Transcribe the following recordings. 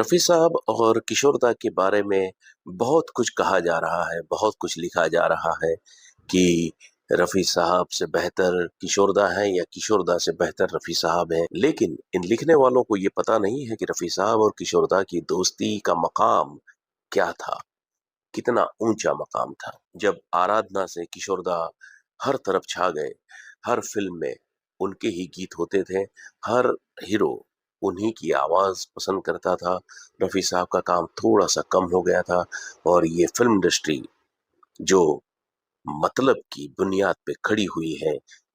रफ़ी साहब और किशोरदा के बारे में बहुत कुछ कहा जा रहा है, बहुत कुछ लिखा जा रहा है कि रफ़ी साहब से बेहतर किशोरदा हैं या किशोरदा से बेहतर रफ़ी साहब हैं। लेकिन इन लिखने वालों को ये पता नहीं है कि रफ़ी साहब और किशोरदा की दोस्ती का मकाम क्या था, कितना ऊँचा मकाम था। जब आराधना से किशोरदा हर तरफ छा गए, हर फ़िल्म में उनके ही गीत होते थे, हर हीरो उन्हीं की आवाज़ पसंद करता था। रफ़ी साहब का काम थोड़ा-सा कम हो गया था और ये फ़िल्म इंडस्ट्री जो मतलब की बुनियाद पे खड़ी हुई है,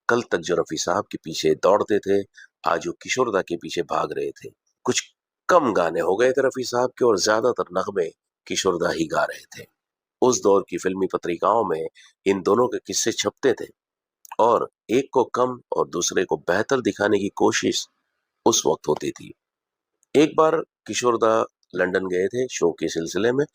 कल तक जो रफ़ी साहब के पीछे दौड़ते थे, आज वो किशोरदा के पीछे भाग रहे थे। कुछ कम गाने हो गए थे रफ़ी साहब के और ज़्यादातर नग़्मे किशोरदा ही गा रहे थे। उस दौर की फ़िल्मी पत्रिकाओं में इन दोनों के किस्से छपते थे और एक को कम और दूसरे को बेहतर दिखाने की कोशिश उस वक़्त होती थी। एक बार किशोरदा लंदन गए थे शो के सिलसिले में।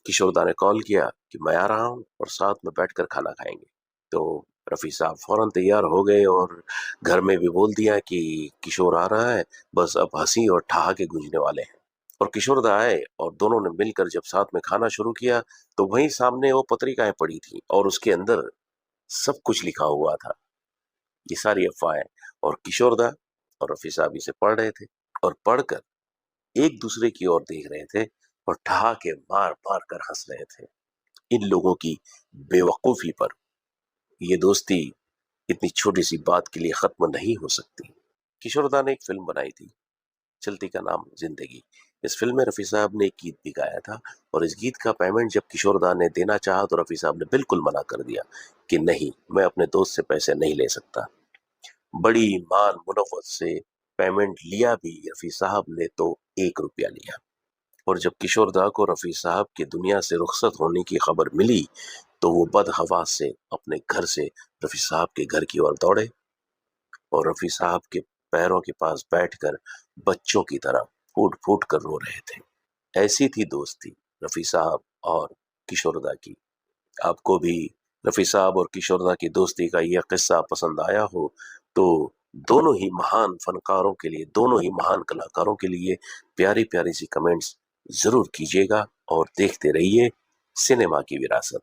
किशोरदा ने कॉल किया कि मैं आ रहा हूँ और साथ में बैठकर खाना खाएँगे। तो रफ़ी साहब फ़ौरन तैयार हो गए और घर में भी बोल दिया कि किशोर आ रहा है, बस अब हँसी और ठहाके गूँजने वाले हैं। और किशोरदा आए और दोनों ने मिलकर जब साथ में खाना शुरू किया, तो वहीं सामने वो पत्रिकाएँ पड़ी थीं और उसके अंदर सब कुछ लिखा हुआ था। ये सारी अफ़वाहें और किशोरदा और रफ़ी साहब इसे पढ़ रहे थे और पढ़कर एक दूसरे की ओर देख रहे थे और ठहाके मार-मार कर हँस रहे थे। इन लोगों की बेवकूफ़ी पर ये दोस्ती इतनी छोटी-सी बात के लिए ख़त्म नहीं हो सकती। किशोरदा ने एक फ़िल्म बनाई थी, चलती का नाम ज़िंदगी। इस फ़िल्म में रफ़ी साहब ने एक गीत भी गाया था और इस गीत का पेमेंट जब किशोरदा ने देना चाहा तो रफ़ी साहब ने बिल्कुल मना कर दिया कि नहीं, मैं अपने दोस्त से पैसे नहीं ले सकता। बड़ी मान मुनव्वत से पेमेंट लिया भी रफ़ी साहब ने तो ₹1 लिया। और जब किशोरदा को रफ़ी साहब की दुनिया से रुखसत होने की खबर मिली, तो वो बदहवास से अपने घर से रफ़ी साहब के घर की ओर दौड़े और रफ़ी साहब के पैरों के पास बैठकर बच्चों की तरह फूट-फूट कर रो रहे थे। ऐसी थी दोस्ती रफ़ी साहब और किशोरदा की। आपको भी रफ़ी साहब और किशोरदा की दोस्ती का यह किस्सा पसंद आया हो, तो दोनों ही महान फ़नकारों के लिए, दोनों ही महान कलाकारों के लिए प्यारी-प्यारी सी कमेंट्स ज़रूर कीजिएगा और देखते रहिए सिनेमा की विरासत।